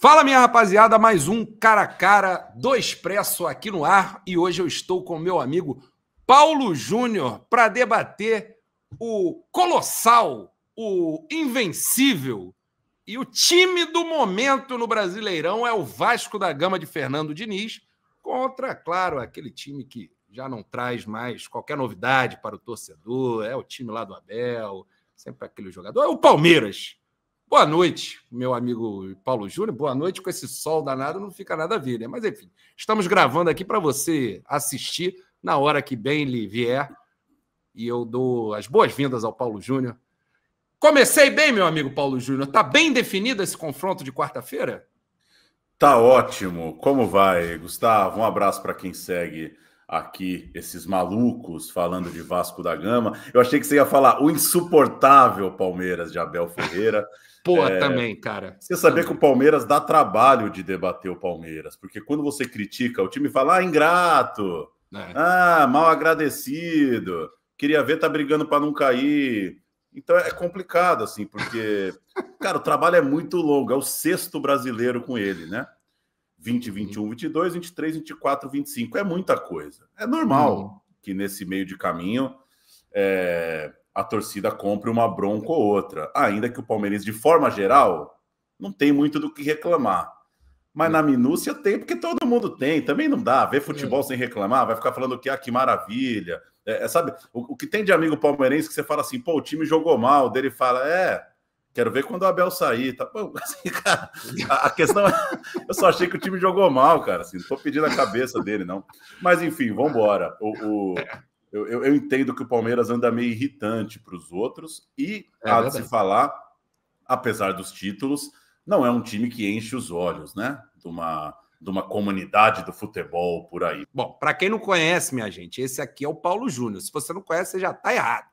Fala, minha rapaziada, mais um Cara a Cara do Expresso aqui no ar. E hoje eu estou com meu amigo Paulo Júnior para debater o colossal, o invencível e o time do momento no Brasileirão é o Vasco da Gama de Fernando Diniz contra, claro, aquele time que já não traz mais qualquer novidade para o torcedor, é o time lá do Abel, sempre aquele jogador, é o Palmeiras. Boa noite, meu amigo Paulo Júnior. Boa noite. Com esse sol danado não fica nada a ver, né? Mas, enfim, estamos gravando aqui para você assistir na hora que bem lhe vier. E eu dou as boas-vindas ao Paulo Júnior. Comecei bem, meu amigo Paulo Júnior. Tá bem definido esse confronto de quarta-feira? Tá ótimo. Como vai, Gustavo? Um abraço para quem segue aqui esses malucos falando de Vasco da Gama. Eu achei que você ia falar o insuportável Palmeiras de Abel Ferreira. Pô, também, cara. Você sabia que o Palmeiras dá trabalho de debater o Palmeiras, porque quando você critica, o time fala, ingrato, mal agradecido, queria ver tá brigando para não cair. Então é complicado, assim, porque, cara, o trabalho é muito longo, é o sexto brasileiro com ele, né? 20, 21, 22, 23, 24, 25. É muita coisa. É normal que nesse meio de caminho a torcida compre uma bronca ou outra. Ainda que o Palmeirense, de forma geral, não tem muito do que reclamar. Mas na minúcia tem, porque todo mundo tem. Também não dá. Ver futebol sem reclamar, vai ficar falando que maravilha. Sabe, o que tem de amigo palmeirense que você fala assim, pô, o time jogou mal. Dele fala, quero ver quando o Abel sair. Tá? Pô, assim, cara, a questão é... Eu só achei que o time jogou mal, cara. Assim, não tô pedindo a cabeça dele, não. Mas, enfim, vamos embora. Eu entendo que o Palmeiras anda meio irritante para os outros. E, há de se falar, apesar dos títulos, não é um time que enche os olhos, né? De uma comunidade do futebol por aí. Bom, para quem não conhece, minha gente, esse aqui é o Paulo Júnior. Se você não conhece, você já está errado.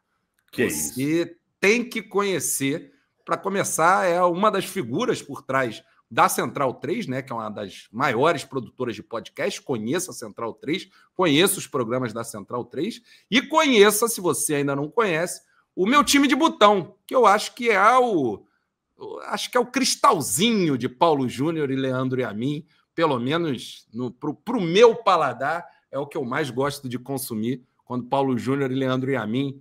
Você tem que conhecer. Para começar, é uma das figuras por trás da Central 3, né, que é uma das maiores produtoras de podcast. Conheça a Central 3, conheça os programas da Central 3 e conheça, se você ainda não conhece, o Meu Time de Botão, que eu acho que é o cristalzinho de Paulo Júnior e Leandro e a mim, pelo menos para o meu paladar, é o que eu mais gosto de consumir quando Paulo Júnior e Leandro e a mim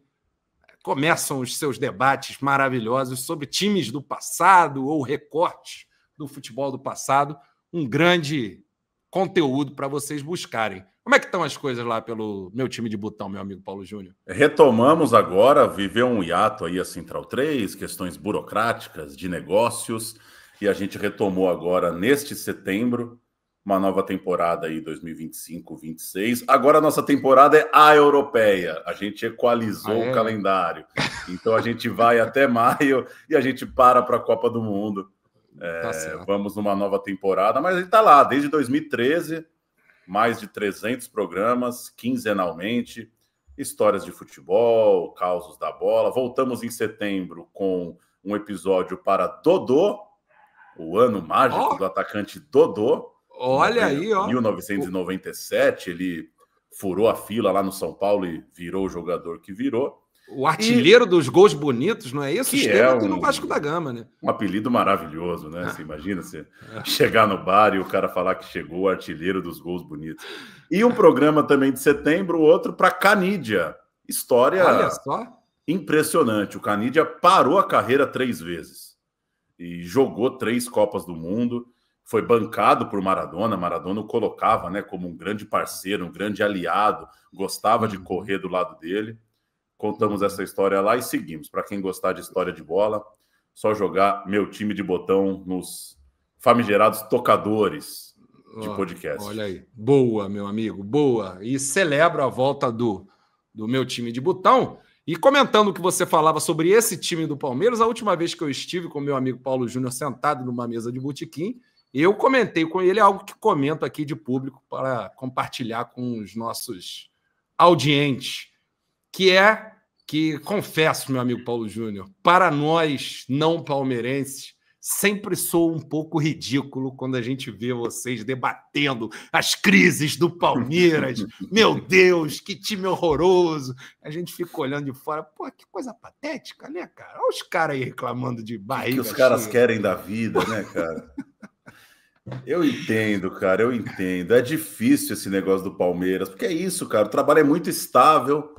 começam os seus debates maravilhosos sobre times do passado ou recortes do futebol do passado. Um grande conteúdo para vocês buscarem. Como é que estão as coisas lá pelo Meu Time de Botão, meu amigo Paulo Júnior? Retomamos agora, viveu um hiato aí a Central 3, questões burocráticas, de negócios, e a gente retomou agora neste setembro, uma nova temporada aí, 2025-26. Agora a nossa temporada é a europeia. A gente equalizou o calendário. Então a gente vai até maio e a gente para a Copa do Mundo. Vamos numa nova temporada, mas a gente está lá desde 2013, mais de 300 programas, quinzenalmente, histórias de futebol, causos da bola. Voltamos em setembro com um episódio para Dodô, o ano mágico do atacante Dodô. Olha aí, ó. 1997, ele furou a fila lá no São Paulo e virou o jogador que virou. O artilheiro dos gols bonitos, não é isso? Que é no Vasco da Gama, né? Um apelido maravilhoso, né? Você imagina você chegar no bar e o cara falar que chegou o artilheiro dos gols bonitos. E um programa também de setembro, outro para Canídia. História Olha só. Impressionante. O Canídia parou a carreira 3 vezes e jogou 3 Copas do Mundo. Foi bancado por Maradona. Maradona o colocava, né, como um grande parceiro, um grande aliado, gostava de correr do lado dele. Contamos essa história lá e seguimos. Para quem gostar de história de bola, só jogar Meu Time de Botão nos famigerados tocadores de podcast. Olha aí. Boa, meu amigo, boa. E celebro a volta do Meu Time de Botão. E comentando o que você falava sobre esse time do Palmeiras, a última vez que eu estive com meu amigo Paulo Júnior sentado numa mesa de botequim, eu comentei com ele algo que comento aqui de público para compartilhar com os nossos audientes, que confesso, meu amigo Paulo Júnior, para nós não palmeirenses, sempre sou um pouco ridículo quando a gente vê vocês debatendo as crises do Palmeiras. Meu Deus, que time horroroso. A gente fica olhando de fora. Pô, que coisa patética, né, cara? Olha os caras aí reclamando de barriga. O que os caras querem da vida, né, cara? Eu entendo, cara, eu entendo. É difícil esse negócio do Palmeiras, porque é isso, cara. O trabalho é muito estável.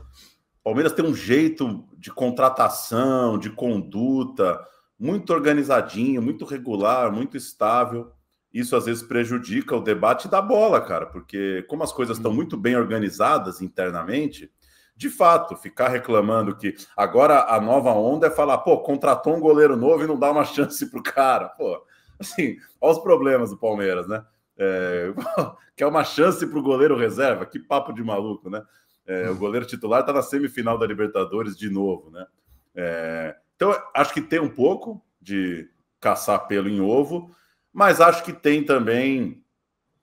O Palmeiras tem um jeito de contratação, de conduta, muito organizadinho, muito regular, muito estável. Isso às vezes prejudica o debate da bola, cara, porque como as coisas estão muito bem organizadas internamente, de fato, ficar reclamando que agora a nova onda é falar, pô, contratou um goleiro novo e não dá uma chance pro cara. Pô, assim, olha os problemas do Palmeiras, né? Quer uma chance pro goleiro reserva? Que papo de maluco, né? O goleiro titular está na semifinal da Libertadores de novo, né? Então, acho que tem um pouco de caçar pelo em ovo, mas acho que tem também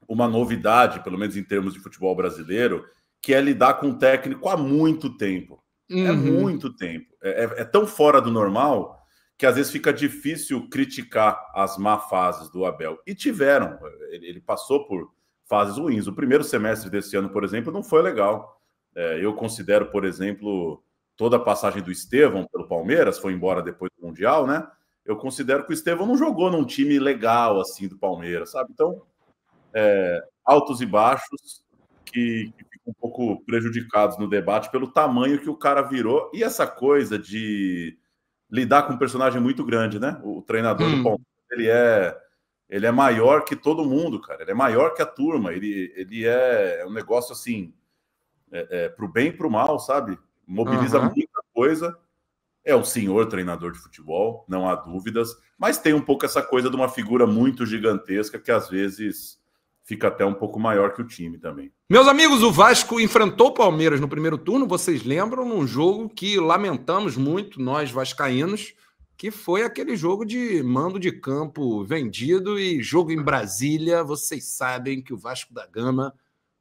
uma novidade, pelo menos em termos de futebol brasileiro, que é lidar com o técnico há muito tempo. É muito tempo. É tão fora do normal que às vezes fica difícil criticar as má fases do Abel. E tiveram. Ele passou por fases ruins. O primeiro semestre desse ano, por exemplo, não foi legal. Eu considero, por exemplo, toda a passagem do Estevão pelo Palmeiras, foi embora depois do Mundial, né? Eu considero que o Estevão não jogou num time legal assim do Palmeiras, sabe? Então, altos e baixos que ficam um pouco prejudicados no debate pelo tamanho que o cara virou e essa coisa de lidar com um personagem muito grande, né? O treinador do Palmeiras, ele é maior que todo mundo, cara. Ele é maior que a turma. Ele é um negócio assim, pro bem e pro mal, sabe? Mobiliza muita coisa. É um senhor treinador de futebol, não há dúvidas, mas tem um pouco essa coisa de uma figura muito gigantesca que às vezes fica até um pouco maior que o time também. Meus amigos, o Vasco enfrentou o Palmeiras no primeiro turno, vocês lembram, num jogo que lamentamos muito, nós vascaínos, que foi aquele jogo de mando de campo vendido e jogo em Brasília. Vocês sabem que o Vasco da Gama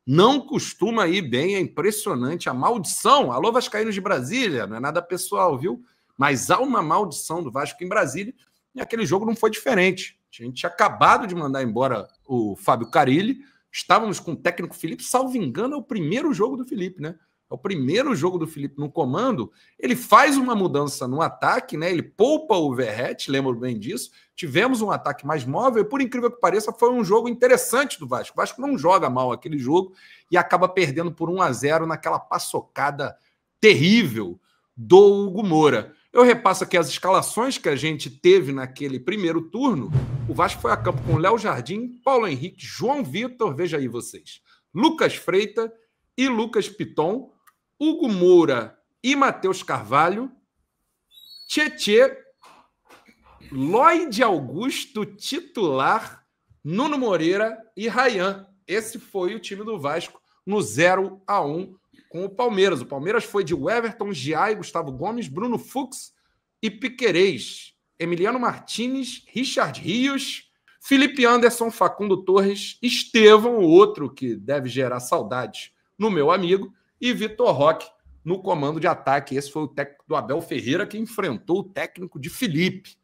não costuma ir bem, é impressionante a maldição. Alô, vascaínos de Brasília, não é nada pessoal, viu? Mas há uma maldição do Vasco em Brasília e aquele jogo não foi diferente. A gente tinha acabado de mandar embora o Fábio Carille, estávamos com o técnico Felipe, salvo engano, é o primeiro jogo do Felipe, né? É o primeiro jogo do Felipe no comando. Ele faz uma mudança no ataque, né? Ele poupa o Verratti, lembro bem disso. Tivemos um ataque mais móvel e, por incrível que pareça, foi um jogo interessante do Vasco. O Vasco não joga mal aquele jogo e acaba perdendo por 1-0 naquela paçocada terrível do Hugo Moura. Eu repasso aqui as escalações que a gente teve naquele primeiro turno. O Vasco foi a campo com Léo Jardim, Paulo Henrique, João Vitor, veja aí vocês, Lucas Freitas e Lucas Piton, Hugo Moura e Matheus Carvalho, Tietê, Lloyd Augusto, titular, Nuno Moreira e Ryan. Esse foi o time do Vasco no 0-1 com o Palmeiras. O Palmeiras foi de Everton, Giai, Gustavo Gomes, Bruno Fux e Piquerez, Emiliano Martínez, Richard Rios, Felipe Anderson, Facundo Torres, Estevão, o outro que deve gerar saudades no meu amigo, e Vitor Roque no comando de ataque. Esse foi o técnico do Abel Ferreira que enfrentou o técnico de Felipe.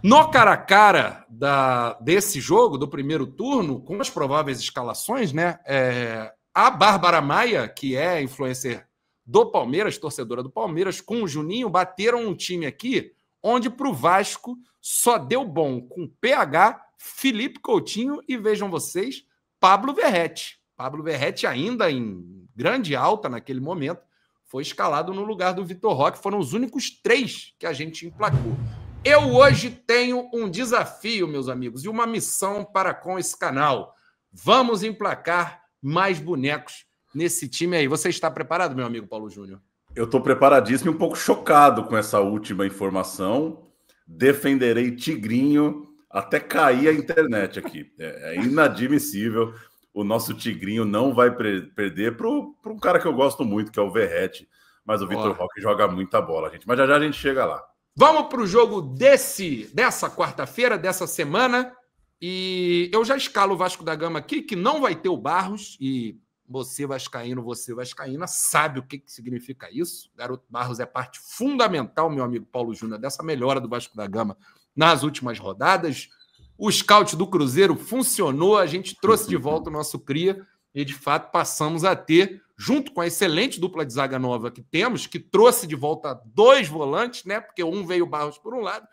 No cara a cara desse jogo, do primeiro turno, com as prováveis escalações, né? A Bárbara Maia, que é influencer do Palmeiras, torcedora do Palmeiras, com o Juninho, bateram um time aqui onde para o Vasco só deu bom com PH, Felipe Coutinho e, vejam vocês, Pablo Verratti. Pablo Verratti, ainda em grande alta naquele momento, foi escalado no lugar do Vitor Roque. Foram os únicos 3 que a gente emplacou. Eu hoje tenho um desafio, meus amigos, e uma missão para com esse canal. Vamos emplacar mais bonecos nesse time aí. Você está preparado, meu amigo Paulo Júnior? Eu estou preparadíssimo e um pouco chocado com essa última informação. Defenderei Tigrinho até cair a internet aqui. É inadmissível. O nosso Tigrinho não vai perder para um cara que eu gosto muito, que é o Verratti. Mas o Vitor Roque joga muita bola, gente. Mas já a gente chega lá. Vamos para o jogo dessa quarta-feira, dessa semana. E eu já escalo o Vasco da Gama aqui, que não vai ter o Barros. E você vascaína, sabe o que significa isso. Garoto Barros é parte fundamental, meu amigo Paulo Júnior, dessa melhora do Vasco da Gama nas últimas rodadas. O scout do Cruzeiro funcionou, a gente trouxe de volta o nosso cria e, de fato, passamos a ter, junto com a excelente dupla de zaga nova que temos, que trouxe de volta 2 volantes, né? Porque um veio o Barros por um lado,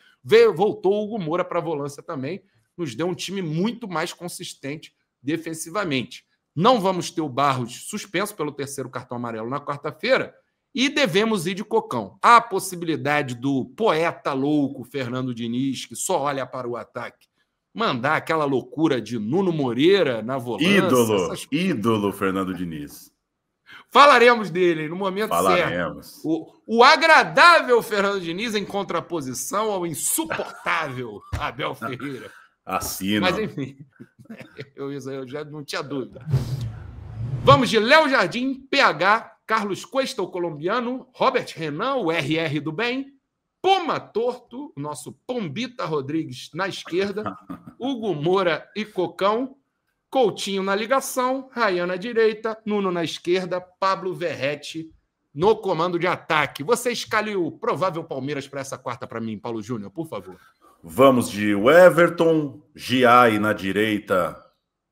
voltou o Hugo Moura para a volância também. nos deu um time muito mais consistente defensivamente. Não vamos ter o Barros suspenso pelo terceiro cartão amarelo na quarta-feira e devemos ir de Cocão. Há a possibilidade do poeta louco Fernando Diniz, que só olha para o ataque, mandar aquela loucura de Nuno Moreira na volância. Ídolo Fernando Diniz. Falaremos dele no momento Falaremos. certo. O agradável Fernando Diniz em contraposição ao insuportável Abel Ferreira. Assina. Mas, enfim, eu já não tinha dúvida. Vamos de Léo Jardim, PH, Carlos Cuesta, o colombiano, Robert Renan, o RR do bem, Poma Torto, o nosso Pombita Rodrigues na esquerda, Hugo Moura e Cocão, Coutinho na ligação, Rayan na direita, Nuno na esquerda, Pablo Verrete no comando de ataque. Você escale o provável Palmeiras para essa quarta para mim, Paulo Júnior, por favor. Vamos de Everton, Giai na direita,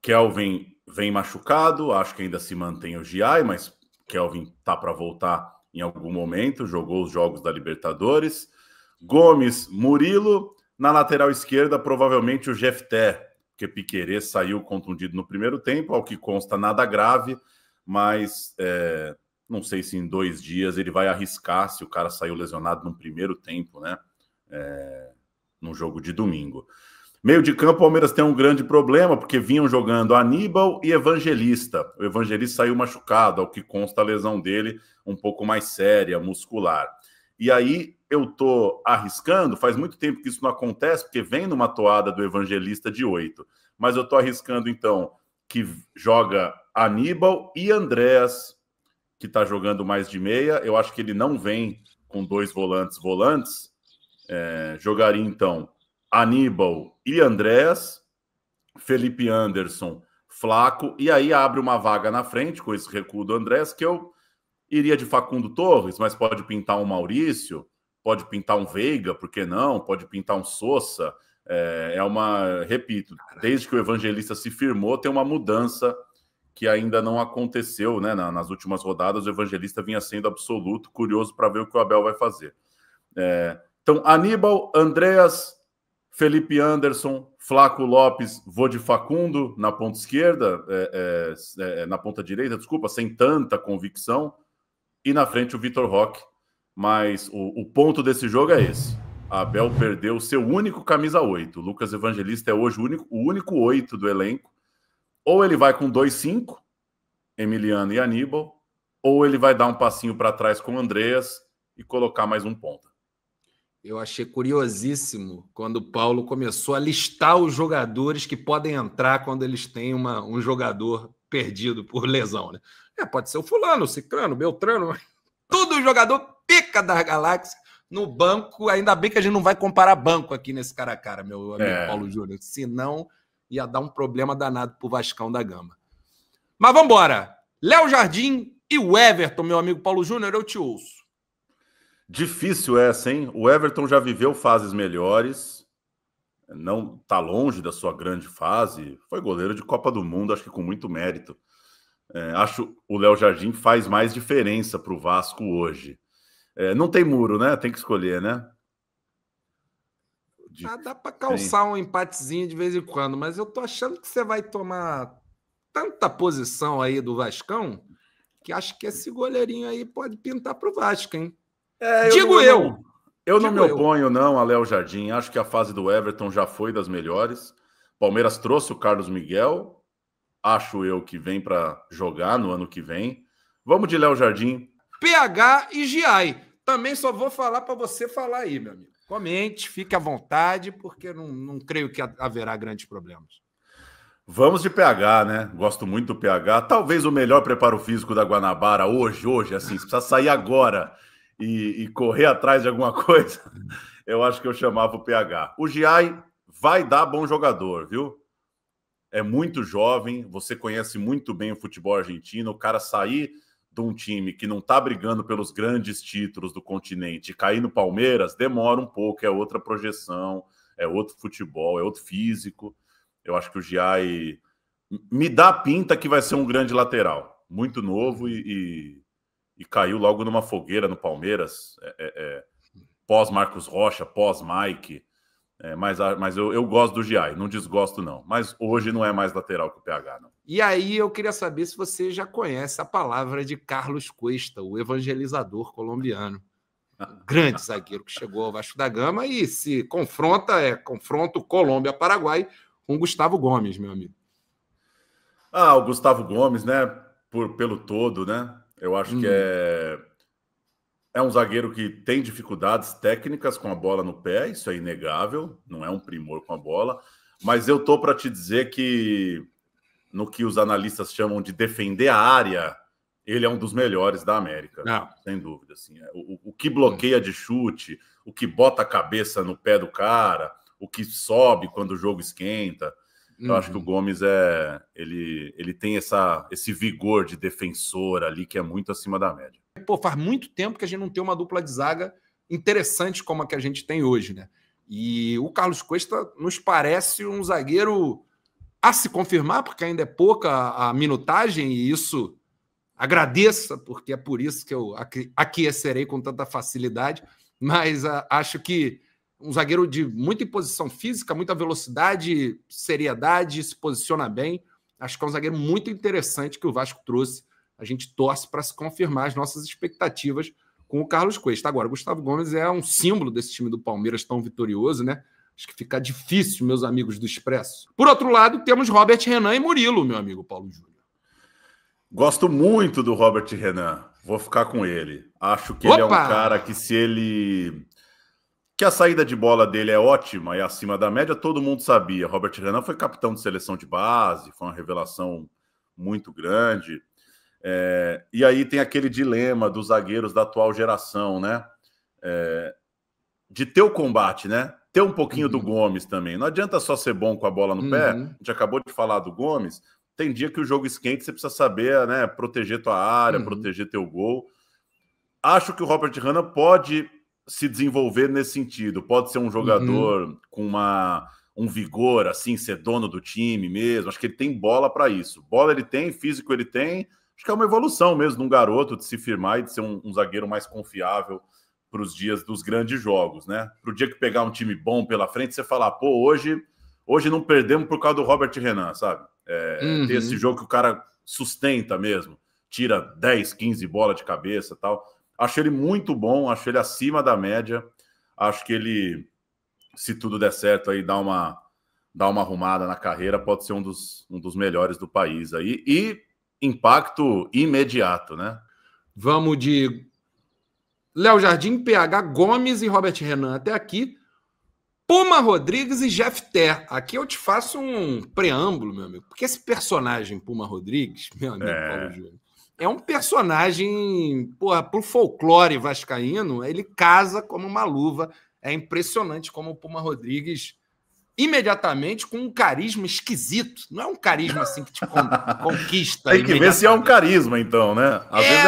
Kelvin vem machucado, acho que ainda se mantém o Giai, mas Kelvin tá para voltar em algum momento, jogou os jogos da Libertadores. Gomes, Murilo, na lateral esquerda, provavelmente o Jefté, porque Piquerez saiu contundido no primeiro tempo, ao que consta nada grave, mas não sei se em 2 dias ele vai arriscar, se o cara saiu lesionado no primeiro tempo, né? No jogo de domingo. Meio de campo, o Palmeiras tem um grande problema, porque vinham jogando Aníbal e Evangelista. O Evangelista saiu machucado, ao que consta a lesão dele um pouco mais séria, muscular. E aí eu tô arriscando, faz muito tempo que isso não acontece, porque vem numa toada do Evangelista de 8. Mas eu tô arriscando, então, que joga Aníbal e Andréas, que tá jogando mais de meia. Eu acho que ele não vem com 2 volantes. Jogaria, então, Aníbal e Andréas, Felipe Anderson, Flaco, e aí abre uma vaga na frente com esse recuo do Andréas, que eu iria de Facundo Torres, mas pode pintar um Maurício, pode pintar um Veiga, por que não? Pode pintar um Sousa. Repito, desde que o Evangelista se firmou, tem uma mudança que ainda não aconteceu, né? Nas últimas rodadas, o Evangelista vinha sendo absoluto, curioso para ver o que o Abel vai fazer. Então, Aníbal, Andréas, Felipe Anderson, Flaco Lopes, vou de Facundo na ponta esquerda, na ponta direita, desculpa, sem tanta convicção, e na frente o Vitor Roque. Mas o ponto desse jogo é esse. A Abel perdeu seu único camisa 8. O Lucas Evangelista é hoje o único 8 do elenco. Ou ele vai com 2-5, Emiliano e Aníbal, ou ele vai dar um passinho para trás com o Andréas e colocar mais um ponta. Eu achei curiosíssimo quando o Paulo começou a listar os jogadores que podem entrar quando eles têm um jogador perdido por lesão, né? Pode ser o fulano, o ciclano, o beltrano, tudo jogador pica da galáxia no banco. Ainda bem que a gente não vai comparar banco aqui nesse cara a cara, meu amigo Paulo Júnior. Senão ia dar um problema danado pro Vascão da Gama. Mas vamos embora. Léo Jardim e o Everton, meu amigo Paulo Júnior, eu te ouço. Difícil essa, hein? O Everton já viveu fases melhores, não está longe da sua grande fase, foi goleiro de Copa do Mundo, acho que com muito mérito. Acho o Léo Jardim faz mais diferença para o Vasco hoje. Não tem muro, né? Tem que escolher, né? Dá para calçar um empatezinho de vez em quando, mas eu tô achando que você vai tomar tanta posição aí do Vascão que acho que esse goleirinho aí pode pintar para o Vasco, hein? Eu não me oponho, não, a Léo Jardim. Acho que a fase do Everton já foi das melhores. Palmeiras trouxe o Carlos Miguel. Acho eu que vem para jogar no ano que vem. Vamos de Léo Jardim. PH e Giai. Também só vou falar para você falar aí, meu amigo. Comente, fique à vontade, porque não creio que haverá grandes problemas. Vamos de PH, né? Gosto muito do PH. Talvez o melhor preparo físico da Guanabara hoje, assim, se precisa sair agora e correr atrás de alguma coisa, eu acho que eu chamava o PH. O Giai vai dar bom jogador, viu? É muito jovem, você conhece muito bem o futebol argentino. O cara sair de um time que não está brigando pelos grandes títulos do continente e cair no Palmeiras, demora um pouco, é outra projeção, é outro futebol, é outro físico. Eu acho que o Giai me dá a pinta que vai ser um grande lateral, muito novo e caiu logo numa fogueira no Palmeiras, pós Marcos Rocha, pós Mike. Mas eu gosto do Giai, não desgosto não. Mas hoje não é mais lateral que o PH, não. E aí eu queria saber se você já conhece a palavra de Carlos Cuesta, o evangelizador colombiano. Um grande zagueiro que chegou ao Vasco da Gama e se confronto Colômbia-Paraguai com Gustavo Gomes, meu amigo. O Gustavo Gomes, né? Pelo todo, né? Eu acho que é um zagueiro que tem dificuldades técnicas com a bola no pé, isso é inegável, não é um primor com a bola, mas eu tô para te dizer que no que os analistas chamam de defender a área, ele é um dos melhores da América, sem dúvida. Assim. O que bloqueia de chute, o que bota a cabeça no pé do cara, o que sobe quando o jogo esquenta. Eu acho que o Gomes ele tem esse vigor de defensor ali que é muito acima da média. Pô, faz muito tempo que a gente não tem uma dupla de zaga interessante como a que a gente tem hoje, né? E o Carlos Cuesta nos parece um zagueiro a se confirmar, porque ainda é pouca a minutagem, e isso agradeça, porque é por isso que eu aquecerei com tanta facilidade, mas acho que um zagueiro de muita imposição física, muita velocidade, seriedade, se posiciona bem. Acho que é um zagueiro muito interessante que o Vasco trouxe. A gente torce para se confirmar as nossas expectativas com o Carlos Cuesta. Agora, o Gustavo Gomes é um símbolo desse time do Palmeiras tão vitorioso, né? Acho que fica difícil, meus amigos do Expresso. Por outro lado, temos Robert Renan e Murilo, meu amigo Paulo Júnior. Gosto muito do Robert Renan. Vou ficar com ele. Acho que ele é um cara que a saída de bola dele é ótima e acima da média, todo mundo sabia. Robert Renan foi capitão de seleção de base, foi uma revelação muito grande. E aí tem aquele dilema dos zagueiros da atual geração, né? De ter o combate, né? Ter um pouquinho do Gomes também. Não adianta só ser bom com a bola no pé. A gente acabou de falar do Gomes. Tem dia que o jogo esquenta, você precisa saber, né? Proteger tua área, proteger teu gol. Acho que o Robert Renan pode se desenvolver nesse sentido. Pode ser um jogador com um vigor, assim, ser dono do time mesmo. Acho que ele tem bola para isso. Bola ele tem, físico ele tem. Acho que é uma evolução mesmo de um garoto de se firmar e de ser um zagueiro mais confiável para os dias dos grandes jogos, né? Para o dia que pegar um time bom pela frente, você falar, pô, hoje não perdemos por causa do Robert Renan, sabe? Ter esse jogo que o cara sustenta mesmo, tira 10, 15 bolas de cabeça e tal. Acho ele muito bom, acho ele acima da média. Acho que ele, se tudo der certo aí, dá uma arrumada na carreira, pode ser um dos melhores do país aí. E impacto imediato, né? Vamos de Léo Jardim, PH, Gomes e Robert Renan até aqui. Puma Rodrigues e Jeff Ter. Aqui eu te faço um preâmbulo, meu amigo, porque esse personagem Puma Rodrigues, meu amigo Paulo Júnior, é um personagem, pro folclore vascaíno, ele casa como uma luva. É impressionante como o Puma Rodrigues, imediatamente, com um carisma esquisito. Não é um carisma assim que te conquista. Tem que ver se é um carisma, então, né? Às vezes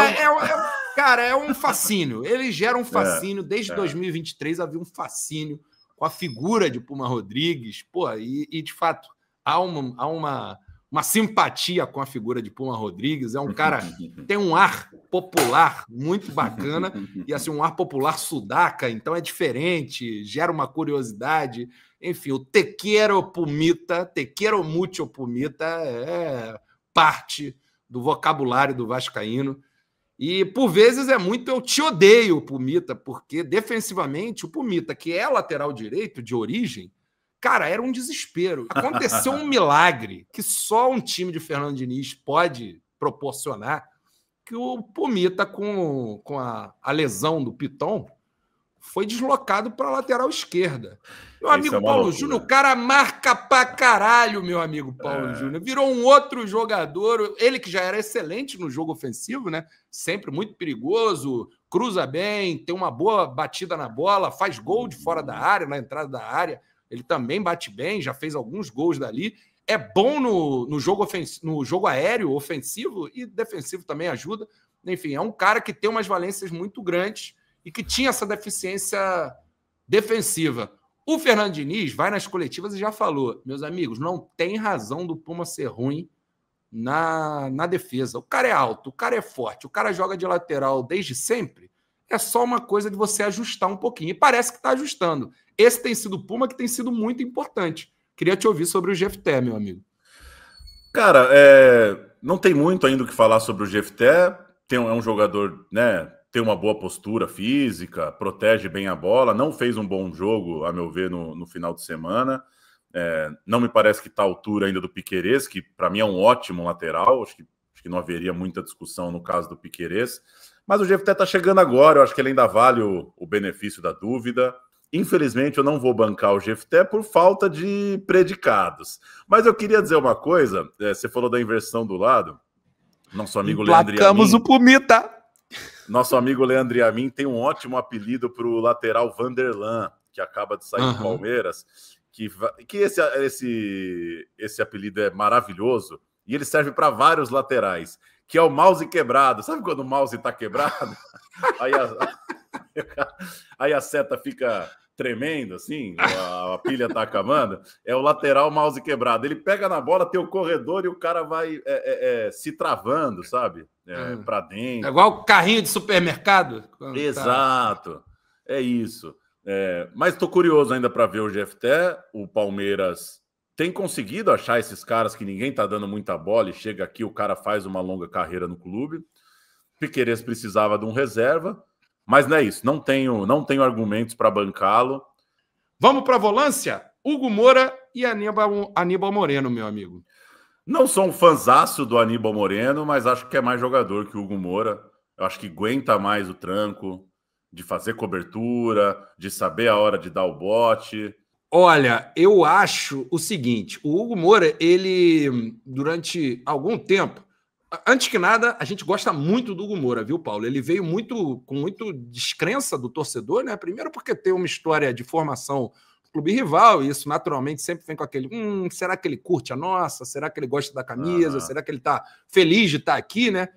cara, é um fascínio. Ele gera um fascínio. Desde 2023 havia um fascínio com a figura de Puma Rodrigues. E de fato, há uma simpatia com a figura de Puma Rodrigues. É um cara que tem um ar popular muito bacana e assim um ar popular sudaca, então é diferente, gera uma curiosidade. Enfim, o te quiero Pumita, te quiero mucho Pumita é parte do vocabulário do vascaíno. E, por vezes, é muito eu te odeio, Pumita, porque, defensivamente, o Pumita, que é lateral direito de origem, cara, era um desespero. Aconteceu um milagre que só um time de Fernando Diniz pode proporcionar, que o Pumita, com a lesão do Piton, foi deslocado para a lateral esquerda. Meu amigo Paulo Júnior, o cara marca pra caralho, meu amigo Paulo Júnior. Virou um outro jogador, ele que já era excelente no jogo ofensivo, né? Sempre muito perigoso, cruza bem, tem uma boa batida na bola, faz gol de fora da área, na entrada da área. Ele também bate bem, já fez alguns gols dali. É bom no jogo aéreo, ofensivo, e defensivo também ajuda. Enfim, é um cara que tem umas valências muito grandes e que tinha essa deficiência defensiva. O Fernando Diniz vai nas coletivas e já falou, meus amigos, não tem razão do Puma ser ruim na defesa. O cara é alto, o cara é forte, o cara joga de lateral desde sempre. É só uma coisa de você ajustar um pouquinho. E parece que está ajustando. esse tem sido o Puma que tem sido muito importante. Queria te ouvir sobre o Jefté, meu amigo. Cara, não tem muito ainda o que falar sobre o Jefté. É um jogador, né? Tem uma boa postura física, protege bem a bola, não fez um bom jogo, a meu ver, no final de semana. Não me parece que está à altura ainda do Piquerez, que para mim é um ótimo lateral, acho que não haveria muita discussão no caso do Piquerez. Mas o Jefté está chegando agora, eu acho que ele ainda vale o benefício da dúvida. Infelizmente, eu não vou bancar o Jefté por falta de predicados. Mas eu queria dizer uma coisa, você falou da inversão do lado, nosso amigo Leandro Placamos o Pumita. Nosso amigo Leandro Yamin tem um ótimo apelido para o lateral Vanderlan, que acaba de sair do Palmeiras, que esse apelido é maravilhoso e ele serve para vários laterais, que é o mouse quebrado. Sabe quando o mouse está quebrado? Aí a seta fica tremendo, assim, a pilha está acabando. É o lateral mouse quebrado. Ele pega na bola, tem o corredor e o cara vai se travando, sabe? Para dentro. É igual o carrinho de supermercado. Exato. É isso. Mas estou curioso ainda para ver o Jefté. O Palmeiras tem conseguido achar esses caras que ninguém está dando muita bola e chega aqui, o cara faz uma longa carreira no clube. Piquerez precisava de um reserva, mas não é isso. Não tenho argumentos para bancá-lo. Vamos para a volância? Hugo Moura e Aníbal Moreno, meu amigo. Não sou um fanzaço do Aníbal Moreno, mas acho que é mais jogador que o Hugo Moura. Eu acho que aguenta mais o tranco, de fazer cobertura, de saber a hora de dar o bote. Olha, eu acho o seguinte, o Hugo Moura, ele, durante algum tempo, antes que nada, a gente gosta muito do Hugo Moura, viu, Paulo? Ele veio com muito descrença do torcedor, né? Primeiro porque tem uma história de formação clube rival, e isso naturalmente sempre vem com aquele será que ele curte a nossa? Será que ele gosta da camisa? Será que ele está feliz de estar aqui, né?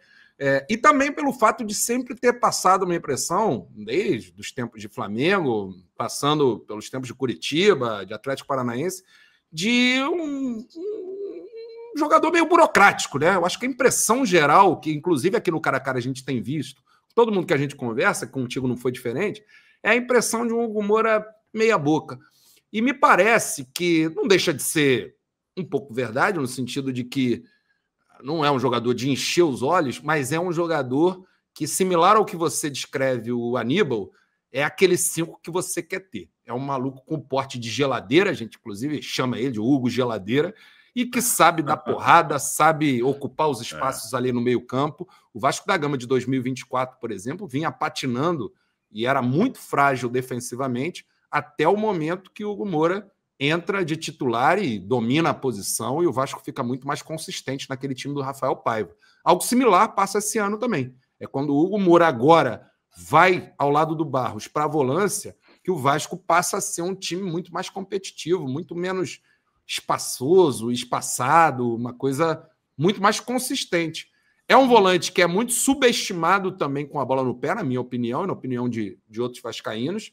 E também pelo fato de sempre ter passado uma impressão, desde os tempos de Flamengo, passando pelos tempos de Curitiba, de Atlético Paranaense, de um jogador meio burocrático, né? Eu acho que a impressão geral, que inclusive aqui no Cara a Cara a gente tem visto, todo mundo que a gente conversa, contigo não foi diferente, é a impressão de um Hugo Moura meia boca. E me parece que não deixa de ser um pouco verdade, no sentido de que não é um jogador de encher os olhos, mas é um jogador que, similar ao que você descreve o Aníbal, é aquele 5 que você quer ter. É um maluco com porte de geladeira, a gente inclusive chama ele de Hugo Geladeira, e que sabe dar porrada, sabe ocupar os espaços ali no meio campo. O Vasco da Gama de 2024, por exemplo, vinha patinando e era muito frágil defensivamente, até o momento que o Hugo Moura entra de titular e domina a posição, e o Vasco fica muito mais consistente naquele time do Rafael Paiva. Algo similar passa esse ano também. É quando o Hugo Moura agora vai ao lado do Barros para a volância, que o Vasco passa a ser um time muito mais competitivo, muito menos espaçoso, espaçado, uma coisa muito mais consistente. É um volante que é muito subestimado também com a bola no pé, na minha opinião, e na opinião de outros vascaínos.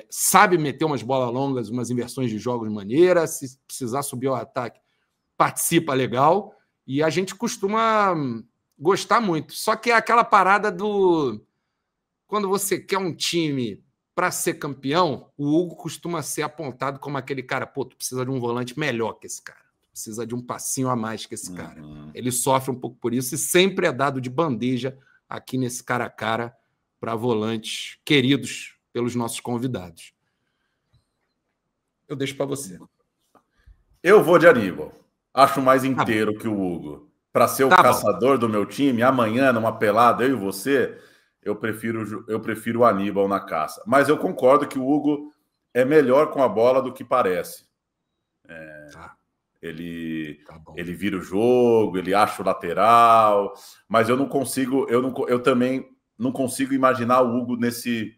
Sabe meter umas bolas longas, umas inversões de jogos de maneira, se precisar subir ao ataque, participa legal, e a gente costuma gostar muito. Só que é aquela parada do... Quando você quer um time para ser campeão, o Hugo costuma ser apontado como aquele cara, pô, tu precisa de um volante melhor que esse cara, tu precisa de um passinho a mais que esse cara. Ele sofre um pouco por isso e sempre é dado de bandeja aqui nesse cara a cara para volantes queridos pelos nossos convidados. Eu deixo para você. Eu vou de Aníbal. Acho mais inteiro que o Hugo. Para ser o caçador do meu time, amanhã, numa pelada, eu e você, eu prefiro o Aníbal na caça. Mas eu concordo que o Hugo é melhor com a bola do que parece. Ele vira o jogo, ele acha o lateral, mas eu também não consigo imaginar o Hugo nesse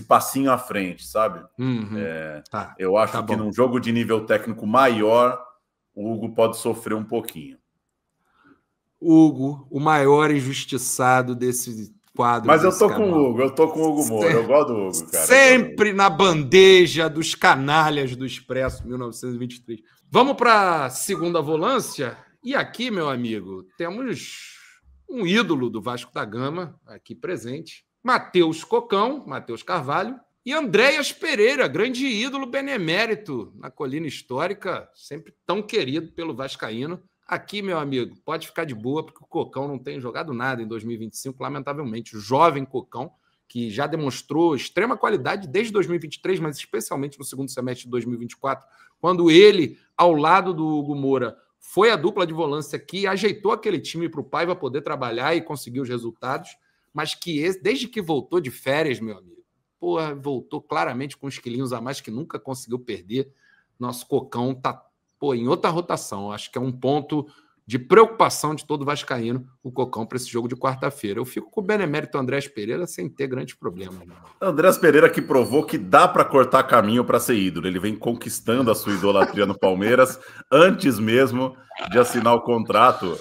passinho à frente, sabe? Eu acho que num jogo de nível técnico maior, o Hugo pode sofrer um pouquinho. Hugo, o maior injustiçado desse quadro. Mas eu tô com o Hugo, Moura, eu gosto do Hugo, cara. Sempre na bandeja dos canalhas do Expresso 1923. Vamos para a segunda volância? E aqui, meu amigo, temos um ídolo do Vasco da Gama aqui presente. Matheus Cocão, Matheus Carvalho, E Andréas Pereira, grande ídolo benemérito na Colina Histórica, sempre tão querido pelo vascaíno. Aqui, meu amigo, pode ficar de boa, porque o Cocão não tem jogado nada em 2025, lamentavelmente. O jovem Cocão, que já demonstrou extrema qualidade desde 2023, mas especialmente no segundo semestre de 2024, quando ele, ao lado do Hugo Moura, foi a dupla de volância que ajeitou aquele time para o Paiva poder trabalhar e conseguir os resultados, mas que desde que voltou de férias, meu amigo, porra, voltou claramente com uns quilinhos a mais que nunca conseguiu perder. Nosso Cocão tá, em outra rotação. Acho que é um ponto de preocupação de todo vascaíno, o Cocão, para esse jogo de quarta-feira. Eu fico com o benemérito Andréas Pereira sem ter grandes problemas. Andréas Pereira que provou que dá para cortar caminho para ser ídolo. Ele vem conquistando a sua idolatria no Palmeiras antes mesmo de assinar o contrato.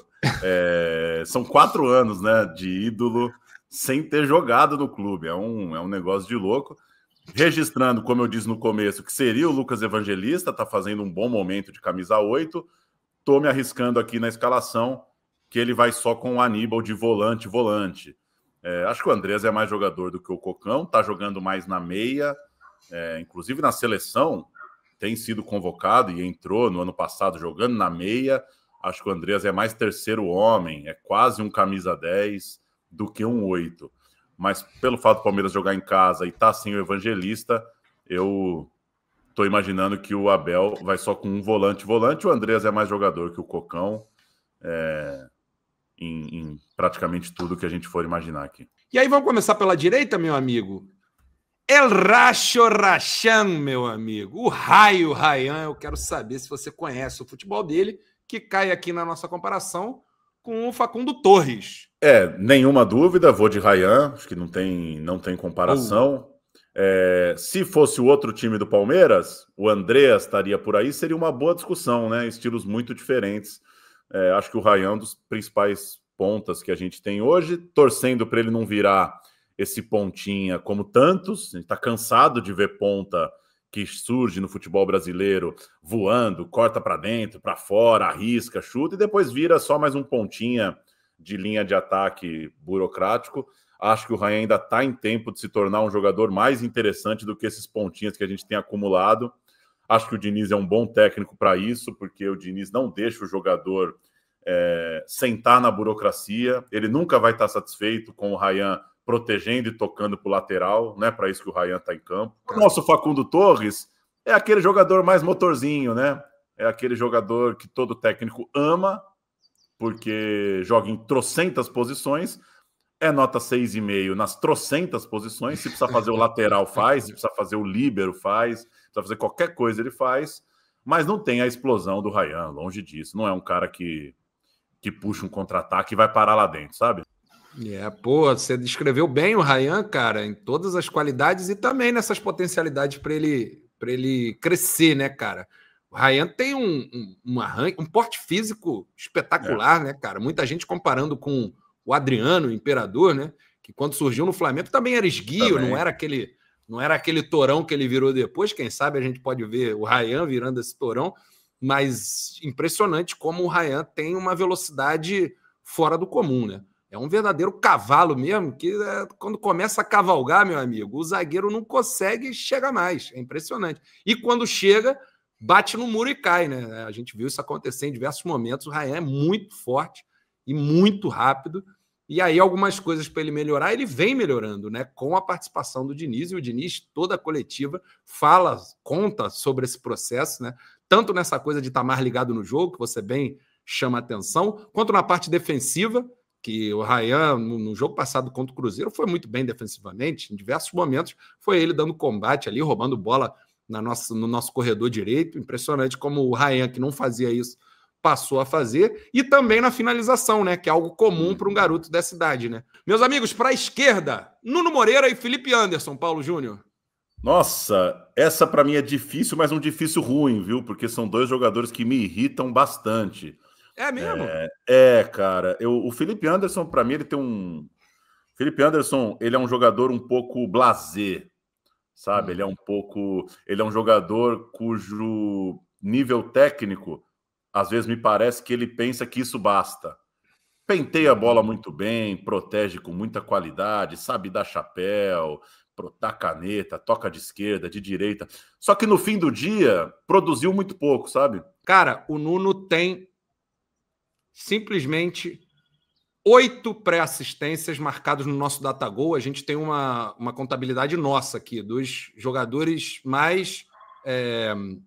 São 4 anos, né, de ídolo sem ter jogado no clube. É um negócio de louco. Registrando, como eu disse no começo, que seria o Lucas Evangelista, está fazendo um bom momento de camisa 8. Estou me arriscando aqui na escalação que ele vai só com o Aníbal de volante. Acho que o Andrés é mais jogador do que o Cocão, está jogando mais na meia, inclusive na seleção, tem sido convocado e entrou no ano passado jogando na meia. Acho que o Andrés é mais terceiro homem, é quase um camisa 10 do que um 8. Mas pelo fato do Palmeiras jogar em casa e estar sem o Evangelista, eu estou imaginando que o Abel vai só com um volante. O Andrés é mais jogador que o Cocão em praticamente tudo que a gente for imaginar aqui. E aí vamos começar pela direita, meu amigo? El Racho Rachan, meu amigo. O Raio Ryan, eu quero saber se você conhece o futebol dele, que cai aqui na nossa comparação com o Facundo Torres. Nenhuma dúvida, vou de Ryan, acho que não tem comparação. Se fosse o outro time do Palmeiras, o Andreas estaria por aí, seria uma boa discussão, né? Estilos muito diferentes. Acho que o Ryan é um dos principais pontas que a gente tem hoje, torcendo para ele não virar esse pontinha como tantos. A gente está cansado de ver ponta que surge no futebol brasileiro voando, corta para dentro, para fora, arrisca, chuta e depois vira só mais um pontinha de linha de ataque burocrático. Acho que o Ryan ainda está em tempo de se tornar um jogador mais interessante do que esses pontinhas que a gente tem acumulado. Acho que o Diniz é um bom técnico para isso, porque o Diniz não deixa o jogador sentar na burocracia. Ele nunca vai estar satisfeito com o Ryan protegendo e tocando para o lateral, não é para isso que o Ryan está em campo. O nosso Facundo Torres é aquele jogador mais motorzinho, né? É aquele jogador que todo técnico ama, porque joga em trocentas posições, é nota 6,5 nas trocentas posições. Se precisa fazer o lateral, faz. Se precisa fazer o líbero, faz. Se precisa fazer qualquer coisa, ele faz. Mas não tem a explosão do Ryan, longe disso. Não é um cara que puxa um contra-ataque e vai parar lá dentro, sabe? Você descreveu bem o Ryan, cara, em todas as qualidades e também nessas potencialidades para ele crescer, né, cara? O Ryan tem um porte físico espetacular, né, cara? Muita gente comparando com o Adriano, o Imperador, né? Que quando surgiu no Flamengo também era esguio, não era aquele torão que ele virou depois. Quem sabe a gente pode ver o Ryan virando esse torão, mas impressionante como o Ryan tem uma velocidade fora do comum, né? É um verdadeiro cavalo mesmo, que quando começa a cavalgar, meu amigo, o zagueiro não consegue chegar mais. É impressionante. E quando chega, bate no muro e cai, né? A gente viu isso acontecer em diversos momentos. O Ryan é muito forte e muito rápido. E aí algumas coisas para ele melhorar, ele vem melhorando, né? Com a participação do Diniz. E o Diniz, toda a coletiva, conta sobre esse processo, né? Tanto nessa coisa de estar mais ligado no jogo, que você bem chama a atenção, quanto na parte defensiva, que o Ryan, no jogo passado contra o Cruzeiro, foi muito bem defensivamente. Em diversos momentos, foi ele dando combate ali, roubando bola no nosso corredor direito. Impressionante como o Ryan, que não fazia isso, passou a fazer. E também na finalização, né? Que é algo comum para um garoto dessa idade, né? Meus amigos, para a esquerda, Nuno Moreira e Felipe Anderson, Paulo Júnior. Nossa, essa para mim é difícil, mas um difícil ruim, viu? Porque são dois jogadores que me irritam bastante. É mesmo? Cara. O Felipe Anderson, para mim, Felipe Anderson, ele é um jogador um pouco blasé, sabe? Ele é um jogador cujo nível técnico, às vezes me parece que ele pensa que isso basta. Penteia a bola muito bem, protege com muita qualidade, sabe dar chapéu, dá caneta, toca de esquerda, de direita. Só que no fim do dia, produziu muito pouco, sabe? Cara, o Nuno tem simplesmente 8 pré-assistências marcadas no nosso Datagol. A gente tem uma contabilidade nossa aqui, dos jogadores mais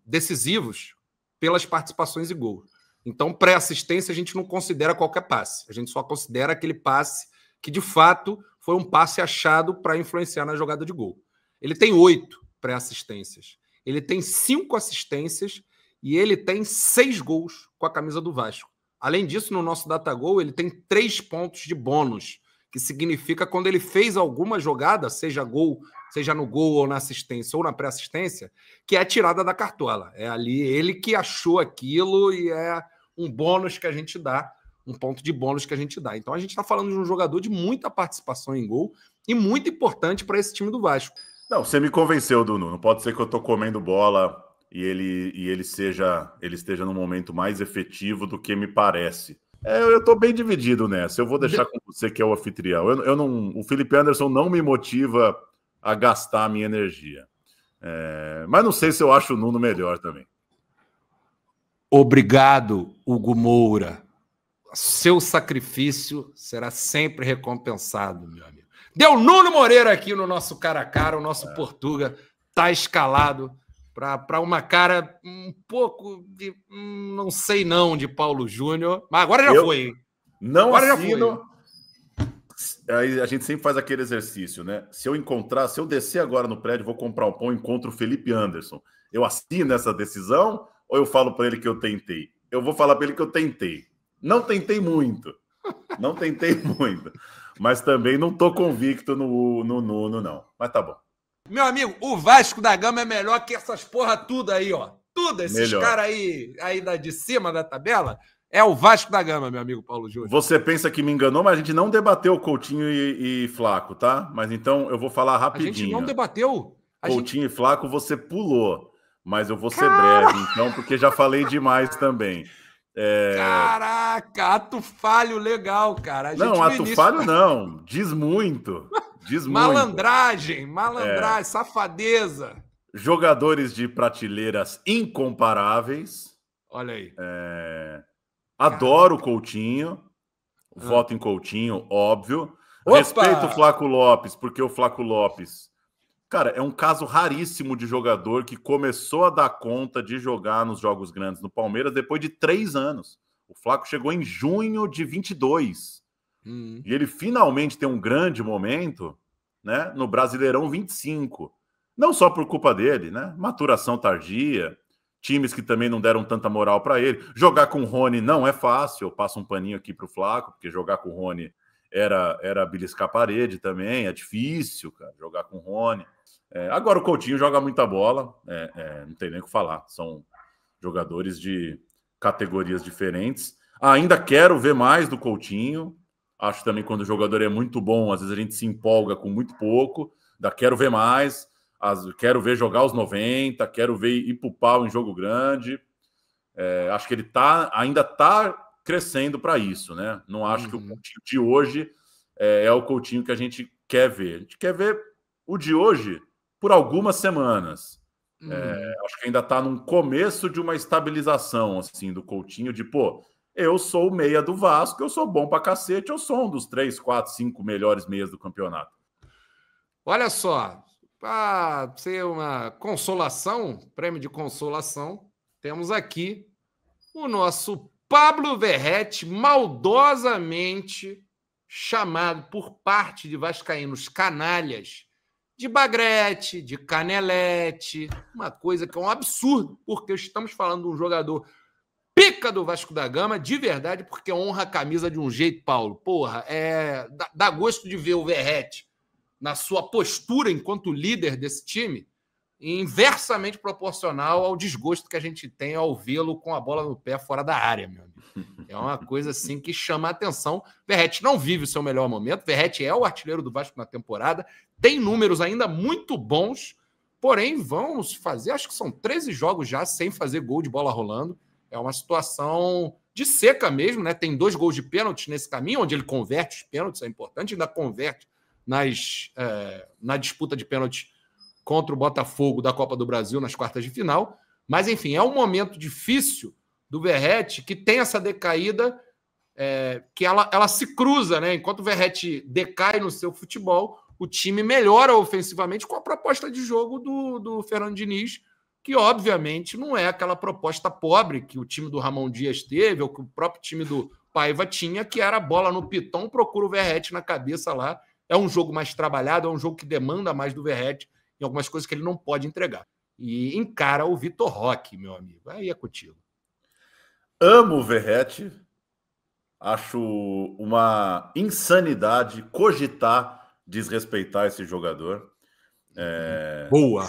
decisivos pelas participações e gols. Então, pré-assistência a gente não considera qualquer passe. A gente só considera aquele passe que, de fato, foi um passe achado para influenciar na jogada de gol. Ele tem 8 pré-assistências. Ele tem 5 assistências e ele tem 6 gols com a camisa do Vasco. Além disso, no nosso Datagol, ele tem 3 pontos de bônus, que significa quando ele fez alguma jogada, seja gol, seja no gol ou na assistência ou na pré-assistência, que é tirada da cartola. É ali ele que achou aquilo e é um bônus que a gente dá, um ponto de bônus que a gente dá. Então a gente está falando de um jogador de muita participação em gol e muito importante para esse time do Vasco. Não, você me convenceu, Dudu. Não pode ser que eu estou comendo bola e ele esteja num momento mais efetivo do que me parece. Eu estou bem dividido nessa. Eu vou deixar com você que é o anfitrião. O Felipe Anderson não me motiva a gastar a minha energia. Mas não sei se eu acho o Nuno melhor também. Obrigado, Hugo Moura. Seu sacrifício será sempre recompensado, meu amigo. Deu Nuno Moreira aqui no nosso cara a cara. O nosso Portuga está escalado para uma cara um pouco de não sei não de Paulo Júnior. Mas agora já foi, hein? Não agora assino. Aí a gente sempre faz aquele exercício, né? Se eu descer agora no prédio, vou comprar um pão e encontro o Felipe Anderson. Eu assino essa decisão ou eu falo para ele que eu tentei? Eu vou falar para ele que eu tentei. Não tentei muito. Não tentei muito. Mas também não estou convicto no Nuno, não. Mas tá bom. Meu amigo, o Vasco da Gama é melhor que essas porra tudo aí, ó. Tudo, esses caras aí de cima da tabela, é o Vasco da Gama, meu amigo Paulo Júnior. Você pensa que me enganou, mas a gente não debateu Coutinho e Flaco, tá? Mas então eu vou falar rapidinho. A gente não debateu? Coutinho e Flaco você pulou, mas eu vou ser breve, então, porque já falei demais também. Caraca, ato falho legal, cara. Não, ato falho não. Diz muito. Diz malandragem, safadeza. Jogadores de prateleiras incomparáveis. Olha aí. Adoro o Coutinho. Voto em Coutinho, óbvio. Opa! Respeito o Flaco Lopes, porque o Flaco Lopes, cara, é um caso raríssimo de jogador que começou a dar conta de jogar nos jogos grandes no Palmeiras depois de 3 anos. O Flaco chegou em junho de 22. E ele finalmente tem um grande momento, né, no Brasileirão 25. Não só por culpa dele, né? Maturação tardia, times que também não deram tanta moral para ele. Jogar com o Rony não é fácil. Eu passo um paninho aqui pro Flaco, porque jogar com o Rony era beliscar a parede também. É difícil, cara, jogar com o Rony. Agora o Coutinho joga muita bola, não tem nem o que falar. São jogadores de categorias diferentes. Ainda quero ver mais do Coutinho. Acho também quando o jogador é muito bom, às vezes a gente se empolga com muito pouco. Ainda quero ver mais. Quero ver jogar os 90, quero ver ir pro pau em jogo grande. Acho que ele ainda está crescendo para isso, né? Não acho que o Coutinho de hoje é o Coutinho que a gente quer ver. A gente quer ver o de hoje por algumas semanas. Acho que ainda está num começo de uma estabilização assim, do Coutinho, de eu sou o meia do Vasco, eu sou bom pra cacete, eu sou um dos 3, 4, 5 melhores meias do campeonato. Olha só, para ser uma consolação, prêmio de consolação, temos aqui o nosso Pablo Verrete, maldosamente chamado por parte de vascaínos canalhas de bagrete, de canelete, uma coisa que é um absurdo, porque estamos falando de um jogador pica do Vasco da Gama, de verdade, porque honra a camisa de um jeito, Paulo. Porra, dá gosto de ver o Verrete na sua postura enquanto líder desse time, inversamente proporcional ao desgosto que a gente tem ao vê-lo com a bola no pé fora da área, meu amigo. É uma coisa assim que chama a atenção. Verrete não vive o seu melhor momento. Verrete é o artilheiro do Vasco na temporada, tem números ainda muito bons, porém vamos fazer, acho que são 13 jogos já sem fazer gol de bola rolando. É uma situação de seca mesmo, né? Tem 2 gols de pênalti nesse caminho, onde ele converte os pênaltis, é importante, ainda converte na disputa de pênalti contra o Botafogo da Copa do Brasil nas quartas de final. Mas, enfim, é um momento difícil do Verratti, que tem essa decaída, que ela se cruza, né? Enquanto o Verratti decai no seu futebol, o time melhora ofensivamente com a proposta de jogo do Fernando Diniz, que obviamente não é aquela proposta pobre que o time do Ramon Dias teve, ou que o próprio time do Paiva tinha, que era a bola no pitão, procura o Verratti na cabeça lá. É um jogo mais trabalhado, é um jogo que demanda mais do Verratti em algumas coisas que ele não pode entregar. E encara o Vitor Roque, meu amigo. Aí é contigo. Amo o Verratti. Acho uma insanidade cogitar desrespeitar esse jogador. Boa.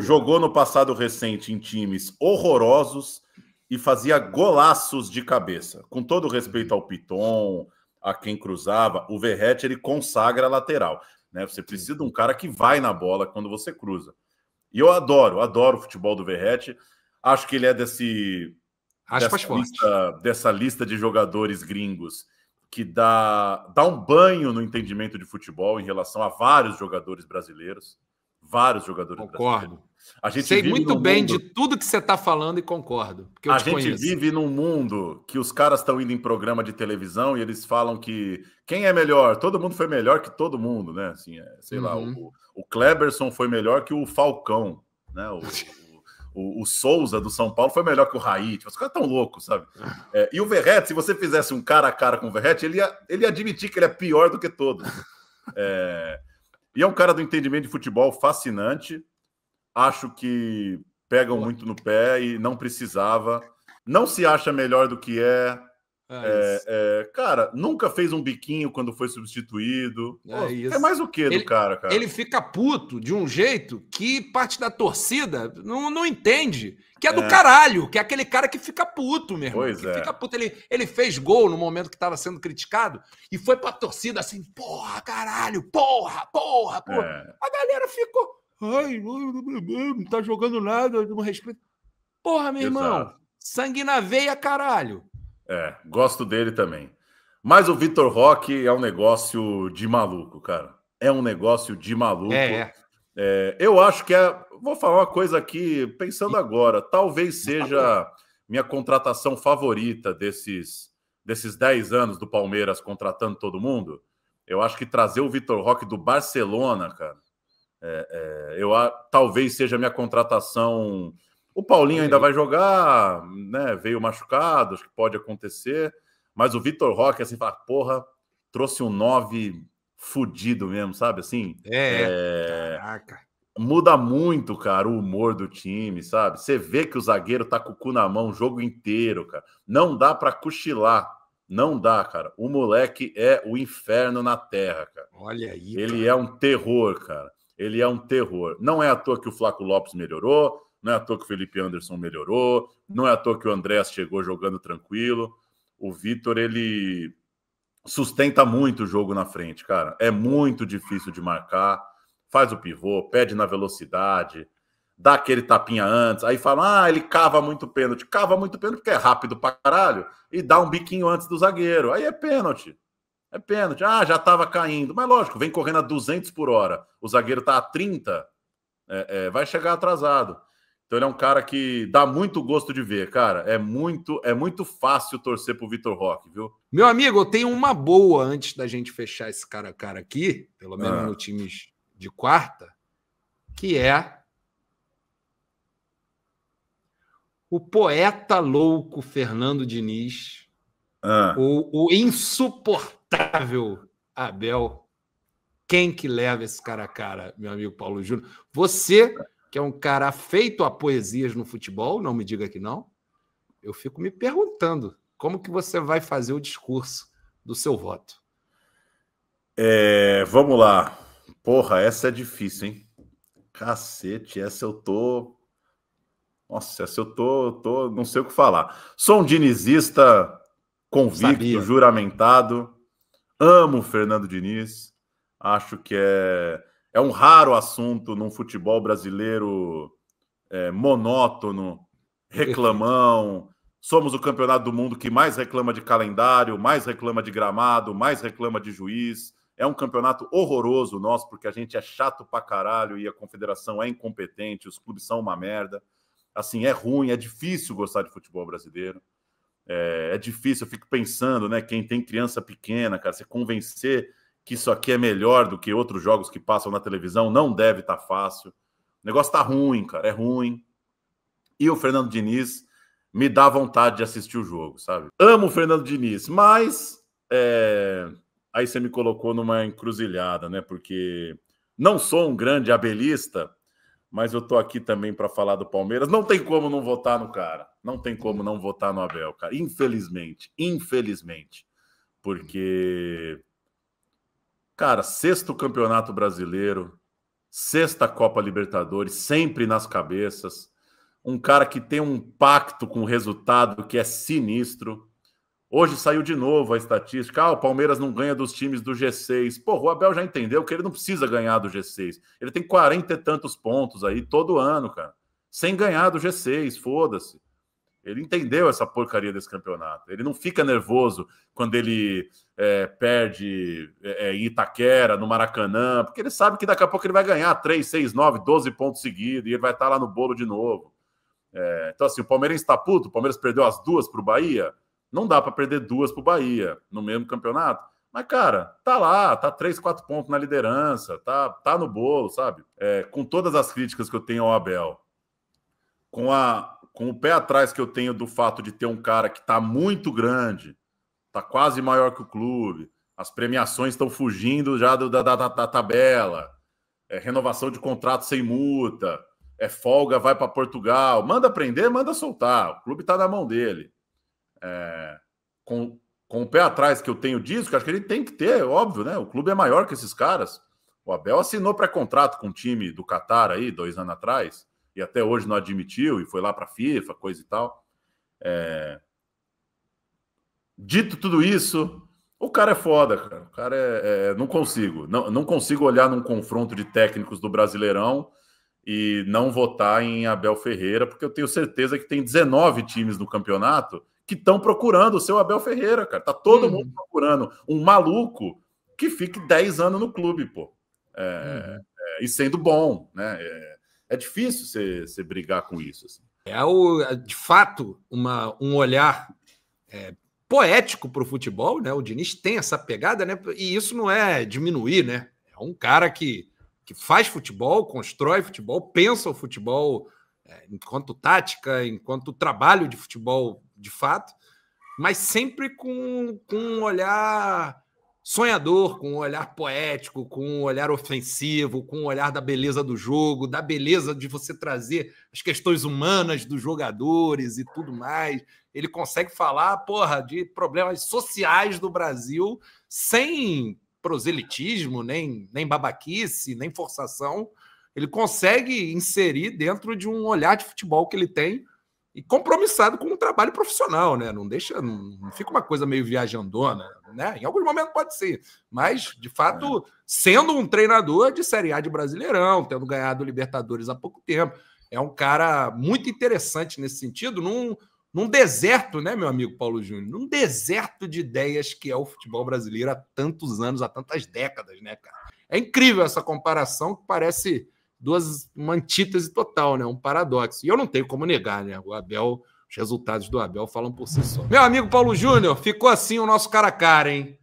Jogou no passado recente em times horrorosos e fazia golaços de cabeça. Com todo respeito ao Piton, a quem cruzava, o Verratti ele consagra a lateral. Né? Você precisa de um cara que vai na bola quando você cruza. E eu adoro o futebol do Verratti. Acho que ele é dessa lista de jogadores gringos que dá um banho no entendimento de futebol em relação a vários jogadores brasileiros. Concordo. A gente sei muito bem de tudo que você está falando e concordo. Porque a gente vive num mundo que os caras estão indo em programa de televisão e eles falam que quem é melhor? Todo mundo foi melhor que todo mundo, né? Assim, sei lá, o Kleberson foi melhor que o Falcão, né? O Souza do São Paulo foi melhor que o Raí. Os caras tão loucos, sabe? E o Verratti, se você fizesse um cara a cara com o Verratti, ele ia admitir que ele é pior do que todos. E é um cara do entendimento de futebol fascinante. Acho que pegam muito no pé e não precisava. Não se acha melhor do que cara, nunca fez um biquinho quando foi substituído. É mais o que do cara? Ele fica puto de um jeito que parte da torcida não entende. Que é do caralho, que é aquele cara que fica puto, meu irmão. Fica puto. Ele fez gol no momento que estava sendo criticado e foi pra torcida assim, porra, caralho, porra. A galera ficou, ai, não tá jogando nada, não respeito. Porra, meu irmão, sangue na veia, caralho. Gosto dele também. Mas o Vitor Roque é um negócio de maluco, cara. É um negócio de maluco. Eu acho que vou falar uma coisa aqui, pensando agora. Talvez seja minha contratação favorita desses 10 anos do Palmeiras contratando todo mundo. Eu acho que trazer o Vitor Roque do Barcelona, cara, talvez seja a minha contratação. O Paulinho ainda vai jogar, né? Veio machucado, acho que pode acontecer. Mas o Vitor Roque, assim, fala, porra, trouxe um 9 fudido mesmo, sabe? Assim, Caraca. Muda muito, cara, o humor do time, sabe? Você vê que o zagueiro tá com o cu na mão o jogo inteiro, cara. Não dá pra cochilar. Não dá, cara. O moleque é o inferno na terra, cara. Olha aí. Ele é um terror, cara. Ele é um terror. Não é à toa que o Flaco Lopes melhorou. Não é à toa que o Felipe Anderson melhorou, não é à toa que o Andrés chegou jogando tranquilo. O Vitor, ele sustenta muito o jogo na frente, cara. É muito difícil de marcar. Faz o pivô, pede na velocidade, dá aquele tapinha antes, aí fala, ele cava muito pênalti. Cava muito pênalti porque é rápido pra caralho e dá um biquinho antes do zagueiro. Aí é pênalti. É pênalti. Já tava caindo. Mas lógico, vem correndo a 200 por hora. O zagueiro tá a 30, vai chegar atrasado. Então ele é um cara que dá muito gosto de ver, cara. É muito fácil torcer pro Vitor Roque, viu? Meu amigo, eu tenho uma boa antes da gente fechar esse cara a cara aqui, pelo menos no times de quarta, que é o poeta louco Fernando Diniz, o insuportável Abel. Quem que leva esse cara a cara, meu amigo Paulo Júnior? Você, que é um cara afeito a poesias no futebol, não me diga que não, eu fico me perguntando como que você vai fazer o discurso do seu voto. Vamos lá. Porra, essa é difícil, hein? Cacete, essa eu tô... Nossa, essa eu tô... Não sei o que falar. Sou um dinizista convicto, juramentado. Amo o Fernando Diniz. Acho que é um raro assunto num futebol brasileiro monótono, reclamão. Somos o campeonato do mundo que mais reclama de calendário, mais reclama de gramado, mais reclama de juiz. É um campeonato horroroso nosso, porque a gente é chato pra caralho e a confederação é incompetente, os clubes são uma merda. Assim, é ruim, é difícil gostar de futebol brasileiro. É difícil, eu fico pensando, né? Quem tem criança pequena, cara, você convencer que isso aqui é melhor do que outros jogos que passam na televisão, não deve estar fácil. O negócio tá ruim, cara, é ruim. E o Fernando Diniz me dá vontade de assistir o jogo, sabe? Amo o Fernando Diniz, mas aí você me colocou numa encruzilhada, né? Porque não sou um grande abelista, mas eu tô aqui também para falar do Palmeiras. Não tem como não votar no cara. Não tem como não votar no Abel, cara. Infelizmente. Porque, cara, 6º Campeonato Brasileiro, 6ª Copa Libertadores, sempre nas cabeças. Um cara que tem um pacto com o resultado que é sinistro. Hoje saiu de novo a estatística. O Palmeiras não ganha dos times do G6. Pô, o Abel já entendeu que ele não precisa ganhar do G6. Ele tem 40 e tantos pontos aí todo ano, cara. Sem ganhar do G6, foda-se. Ele entendeu essa porcaria desse campeonato. Ele não fica nervoso quando ele perde em Itaquera, no Maracanã, porque ele sabe que daqui a pouco ele vai ganhar 3, 6, 9, 12 pontos seguidos e ele vai estar lá no bolo de novo. Então, assim, o Palmeirense está puto, o Palmeiras perdeu as 2 para o Bahia. Não dá para perder 2 para o Bahia no mesmo campeonato. Mas, cara, tá lá, tá 3, 4 pontos na liderança, tá no bolo, sabe? Com todas as críticas que eu tenho ao Abel, com o pé atrás que eu tenho do fato de ter um cara que tá muito grande, tá quase maior que o clube, as premiações estão fugindo já da tabela, renovação de contrato sem multa, folga, vai para Portugal, manda prender, manda soltar, o clube tá na mão dele. Com o pé atrás que eu tenho disso, que acho que ele tem que ter, óbvio, né? O clube é maior que esses caras. O Abel assinou pré-contrato com o time do Catar aí, 2 anos atrás, e até hoje não admitiu, e foi lá para a FIFA, coisa e tal. Dito tudo isso, o cara é foda, cara. O cara não consigo. Não consigo olhar num confronto de técnicos do Brasileirão e não votar em Abel Ferreira, porque eu tenho certeza que tem 19 times no campeonato que estão procurando o seu Abel Ferreira, cara. Tá todo mundo procurando um maluco que fique 10 anos no clube, pô. E sendo bom, né? É difícil você brigar com isso. Assim. De fato, um olhar poético para o futebol, né? O Diniz tem essa pegada, né? E isso não é diminuir, né? É um cara que faz futebol, constrói futebol, pensa o futebol enquanto tática, enquanto trabalho de futebol de fato, mas sempre com um olhar sonhador, com um olhar poético, com um olhar ofensivo, com um olhar da beleza do jogo, da beleza de você trazer as questões humanas dos jogadores e tudo mais. Ele consegue falar, de problemas sociais do Brasil sem proselitismo, nem babaquice, nem forçação. Ele consegue inserir dentro de um olhar de futebol que ele tem e compromissado com um trabalho profissional, né? Não fica uma coisa meio viajandona, né? Em alguns momentos pode ser, mas, de fato, sendo um treinador de Série A de Brasileirão, tendo ganhado o Libertadores há pouco tempo, é um cara muito interessante nesse sentido, num deserto, né, meu amigo Paulo Júnior? Num deserto de ideias que é o futebol brasileiro há tantos anos, há tantas décadas, né, cara? É incrível essa comparação que parece uma antítese total, né? Um paradoxo. E eu não tenho como negar, né? Os resultados do Abel falam por si só. Meu amigo Paulo Júnior, ficou assim o nosso cara a cara, hein?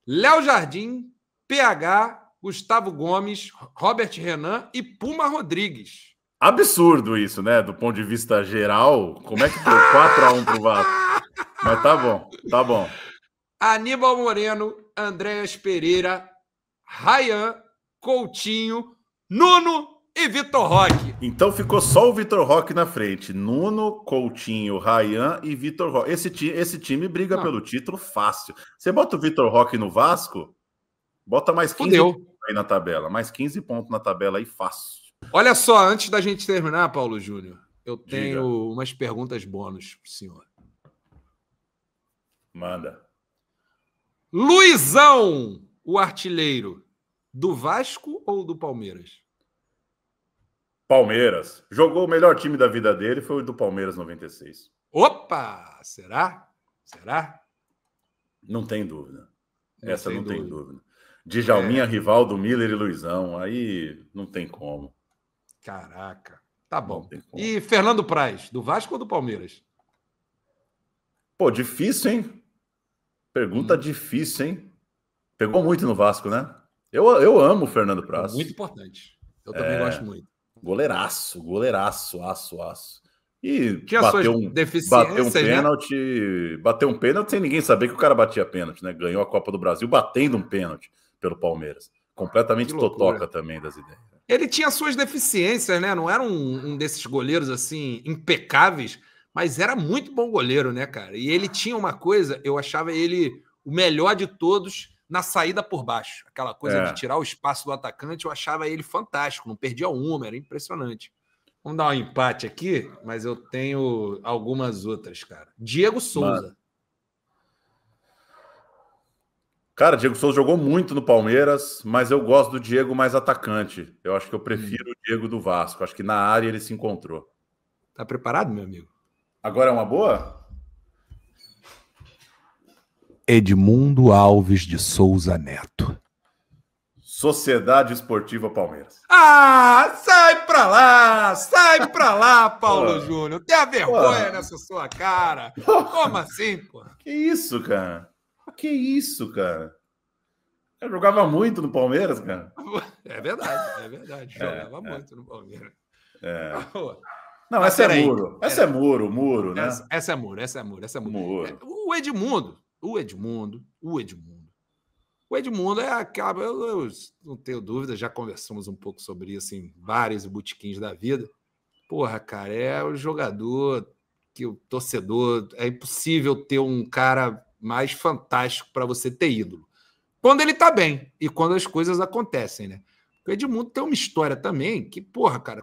Léo Jardim, PH, Gustavo Gomes, Robert Renan e Puma Rodrigues. Absurdo isso, né? Do ponto de vista geral, como é que deu 4-1 pro Vasco? Mas tá bom. Aníbal Moreno, Andréas Pereira, Ryan, Coutinho, Nuno e Vitor Roque. Então ficou só o Vitor Roque na frente. Nuno, Coutinho, Ryan e Vitor Roque. Esse time briga pelo título fácil. Você bota o Vitor Roque no Vasco, bota mais 15 pontos aí na tabela. Mais 15 pontos na tabela aí fácil. Olha só, antes da gente terminar, Paulo Júnior, eu tenho umas perguntas bônus pro senhor. Manda. Luizão, o artilheiro, do Vasco ou do Palmeiras? Palmeiras. Jogou o melhor time da vida dele, foi o do Palmeiras 96. Opa! Será? Não tem dúvida. Essa não tem dúvida. Djalminha, Rivaldo, Miller e Luizão. Aí não tem como. Caraca. Tá bom. E Fernando Praz, do Vasco ou do Palmeiras? Pô, difícil, hein? Pergunta difícil, hein? Pegou muito no Vasco, né? Eu amo o Fernando Praz. Muito importante. Eu também gosto muito. Goleiraço, aço. E tinha bateu um pênalti, né? Bateu um pênalti sem ninguém saber que o cara batia pênalti, né? Ganhou a Copa do Brasil batendo um pênalti pelo Palmeiras. Completamente totoca também das ideias. Ele tinha suas deficiências, né? Não era um desses goleiros assim impecáveis, mas era muito bom goleiro, né, cara? E ele tinha uma coisa, eu achava ele o melhor de todos na saída por baixo. Aquela coisa de tirar o espaço do atacante, eu achava ele fantástico, não perdia uma, era impressionante. Vamos dar um empate aqui, mas eu tenho algumas outras, cara. Diego Souza. Cara, Diego Souza jogou muito no Palmeiras, mas eu gosto do Diego mais atacante. Eu acho que eu prefiro o Diego do Vasco. Acho que na área ele se encontrou. Tá preparado, meu amigo? Agora é uma boa? Edmundo Alves de Souza Neto. Sociedade Esportiva Palmeiras. Ah, sai pra lá, Paulo Júnior. Tenha vergonha nessa sua cara. Como assim, pô? Que isso, cara? Eu jogava muito no Palmeiras, cara. É verdade. Jogava muito no Palmeiras. Não, essa é muro. Essa é muro, né? Essa é muro. O Edmundo é aquela... Eu não tenho dúvida, já conversamos um pouco sobre isso em vários botequins da vida. Porra, cara, é o jogador que o torcedor... É impossível ter um cara mais fantástico para você ter ídolo. Quando ele tá bem e quando as coisas acontecem, né? O Edmundo tem uma história também que, porra, cara,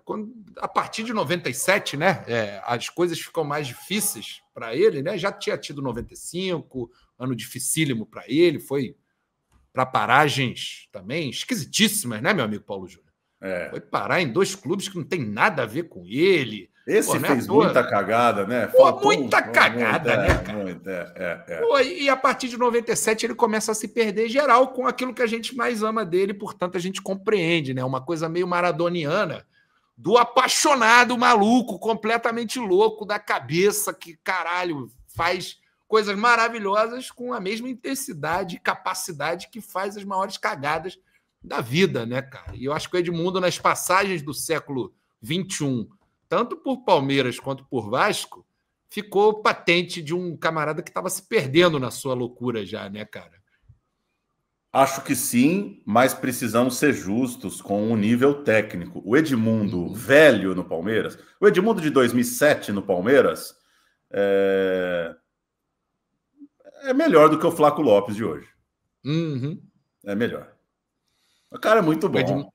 a partir de 97, né? As coisas ficam mais difíceis para ele, né? Já tinha tido 95, ano dificílimo para ele, foi para paragens também esquisitíssimas, né, meu amigo Paulo Júnior? Foi parar em 2 clubes que não tem nada a ver com ele. Esse fez muita cagada, né? Muita cagada, né, cara? E a partir de 97 ele começa a se perder geral com aquilo que a gente mais ama dele, portanto a gente compreende, né? Uma coisa meio maradoniana do apaixonado maluco, completamente louco da cabeça que, caralho, faz coisas maravilhosas com a mesma intensidade e capacidade que faz as maiores cagadas da vida, né, cara? E eu acho que o Edmundo, nas passagens do século XXI, tanto por Palmeiras quanto por Vasco, ficou patente de um camarada que estava se perdendo na sua loucura já, né, cara? Acho que sim, mas precisamos ser justos com o nível técnico. O Edmundo velho no Palmeiras, o Edmundo de 2007 no Palmeiras é melhor do que o Flaco Lopes de hoje. É melhor. O cara é muito bom.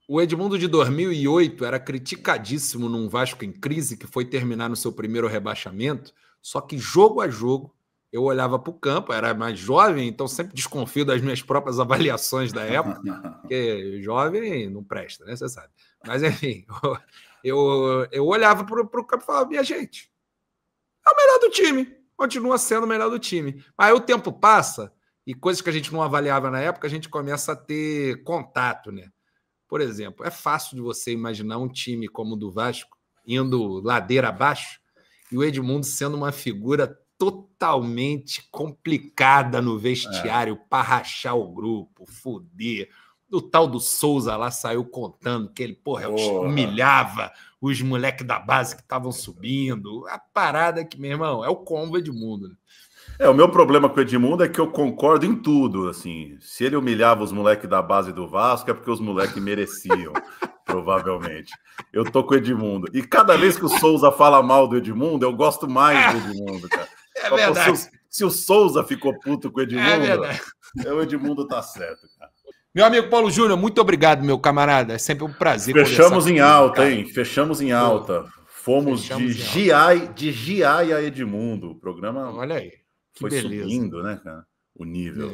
O Edmundo de 2008 era criticadíssimo num Vasco em crise que foi terminar no seu primeiro rebaixamento, só que jogo a jogo eu olhava para o campo, era mais jovem, então sempre desconfio das minhas próprias avaliações da época, porque jovem não presta, né? Você sabe. Mas, enfim, eu olhava para o campo e falava, minha gente, é o melhor do time, continua sendo o melhor do time. Aí o tempo passa e coisas que a gente não avaliava na época, a gente começa a ter contato, né? Por exemplo, é fácil de você imaginar um time como o do Vasco indo ladeira abaixo e o Edmundo sendo uma figura totalmente complicada no vestiário para rachar o grupo, foder. O tal do Souza lá saiu contando que ele, humilhava os moleques da base que estavam subindo. A parada que, meu irmão, é o combo Edmundo, né? O meu problema com o Edmundo é que eu concordo em tudo, assim. Se ele humilhava os moleques da base do Vasco, é porque os moleques mereciam, provavelmente. Eu tô com o Edmundo. E cada vez que o Souza fala mal do Edmundo, eu gosto mais do Edmundo, cara. É verdade. Se o Souza ficou puto com o Edmundo, o Edmundo tá certo, cara. Meu amigo Paulo Júnior, muito obrigado, meu camarada. É sempre um prazer. Fechamos em alta, hein? Fechamos em alta. Fomos de Giai a Edmundo. O programa... Olha aí. Foi subindo, né, cara? O nível.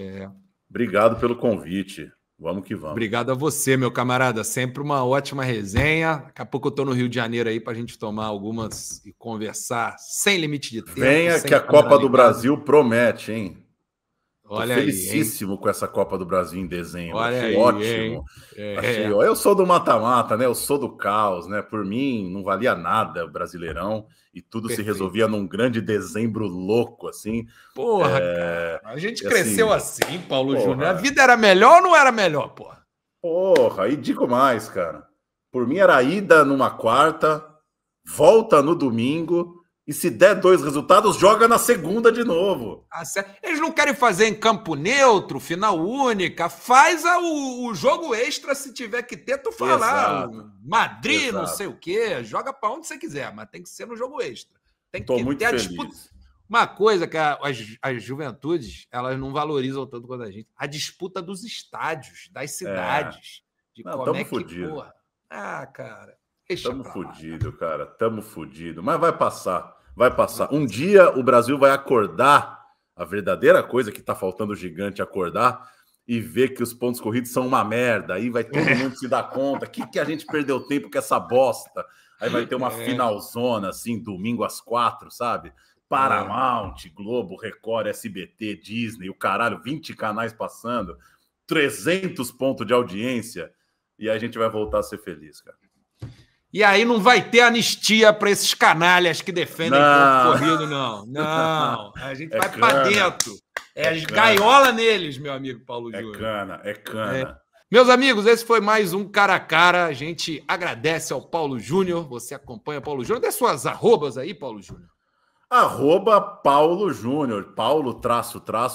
Obrigado pelo convite. Vamos que vamos. Obrigado a você, meu camarada. Sempre uma ótima resenha. Daqui a pouco eu tô no Rio de Janeiro aí pra gente tomar algumas e conversar sem limite de tempo. Venha que a Copa do Brasil promete, hein? Olha aí, felicíssimo com essa Copa do Brasil em dezembro. Olha achei aí, ótimo. Eu sou do mata-mata, né? Eu sou do caos, né? Por mim, não valia nada Brasileirão e tudo se resolvia num grande dezembro louco, assim. Porra, cara. A gente cresceu assim, Paulo Júnior. A vida era melhor ou não era melhor, porra? Porra, e digo mais, cara. Por mim era ida numa quarta, volta no domingo. E se der 2 resultados, joga na segunda de novo. Eles não querem fazer em campo neutro, final única. Faz o jogo extra se tiver que ter, tu falar. Madrid, não sei o quê. Joga para onde você quiser, mas tem que ser no jogo extra. Tem que muito ter a feliz. disputa. Uma coisa que as juventudes, elas não valorizam tanto quanto a gente. A disputa dos estádios, das cidades. De não, como é que, fudido. Porra. Cara. Tamo fudido, cara. Tamo fudido. Mas vai passar. Vai passar. Um dia o Brasil vai acordar, a verdadeira coisa que tá faltando o gigante acordar, e ver que os pontos corridos são uma merda. Aí vai todo mundo se dar conta. Que a gente perdeu tempo com essa bosta? Aí vai ter uma finalzona, assim, domingo às 4, sabe? Paramount, Globo, Record, SBT, Disney, o caralho, 20 canais passando, 300 pontos de audiência, e aí a gente vai voltar a ser feliz, cara. E aí não vai ter anistia para esses canalhas que defendem ponto corrido, não. Não, a gente vai para dentro. Gaiola neles, meu amigo Paulo Júnior. É cana. Meus amigos, esse foi mais um Cara a Cara. A gente agradece ao Paulo Júnior. Você acompanha o Paulo Júnior. Dê suas arrobas aí, Paulo Júnior. @Paulo Júnior. Paulo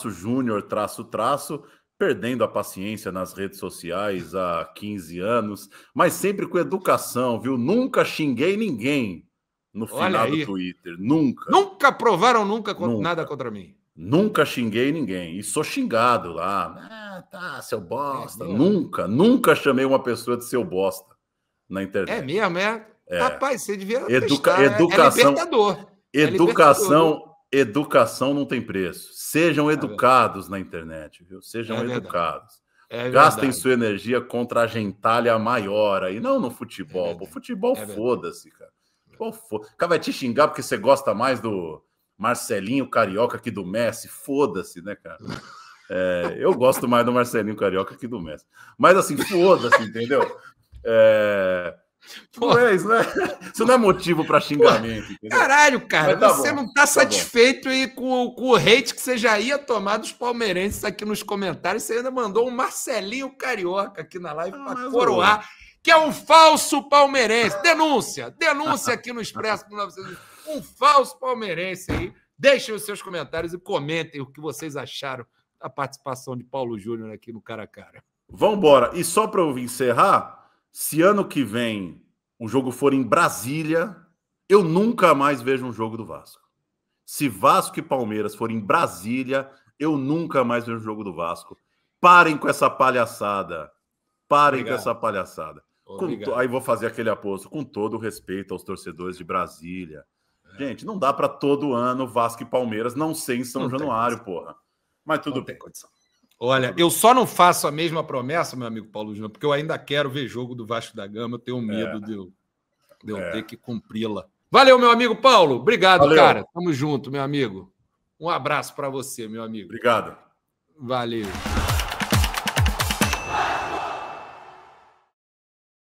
Júnior perdendo a paciência nas redes sociais há 15 anos, mas sempre com educação, viu? Nunca xinguei ninguém no final do Twitter. Nunca. Nunca provaram nada contra mim. Nunca xinguei ninguém. E sou xingado lá. Seu bosta. Nunca chamei uma pessoa de seu bosta na internet. É mesmo, Rapaz, você devia educação. É libertador. Educação não tem preço. Sejam educados na internet, viu? Sejam educados. Gastem sua energia contra a gentalha maior aí, não no futebol. O futebol, foda-se, cara. O cara vai te xingar porque você gosta mais do Marcelinho Carioca que do Messi. Foda-se, né, cara? Eu gosto mais do Marcelinho Carioca que do Messi. Mas assim, foda-se, entendeu? Isso não é motivo para xingamento. Entendeu? Caralho, cara, você não tá satisfeito aí com o hate que você já ia tomar dos palmeirenses aqui nos comentários. Você ainda mandou um Marcelinho Carioca aqui na live para coroar, que é um falso palmeirense. Denúncia aqui no Expresso 1900. Um falso palmeirense aí. Deixem os seus comentários e comentem o que vocês acharam da participação de Paulo Júnior aqui no Cara a Cara. Vambora. E só para eu encerrar, se ano que vem o jogo for em Brasília, eu nunca mais vejo um jogo do Vasco. Se Vasco e Palmeiras forem em Brasília, eu nunca mais vejo um jogo do Vasco. Parem com essa palhaçada. Com essa palhaçada. Aí vou fazer aquele aposto com todo o respeito aos torcedores de Brasília. Gente, não dá para todo ano Vasco e Palmeiras não ser em São Januário, porra. Mas tudo bem. Olha, eu só não faço a mesma promessa, meu amigo Paulo Júnior, porque eu ainda quero ver jogo do Vasco da Gama. Eu tenho medo de eu ter que cumpri-la. Valeu, meu amigo Paulo. Obrigado, cara. Tamo junto, meu amigo. Um abraço para você, meu amigo. Obrigado. Valeu.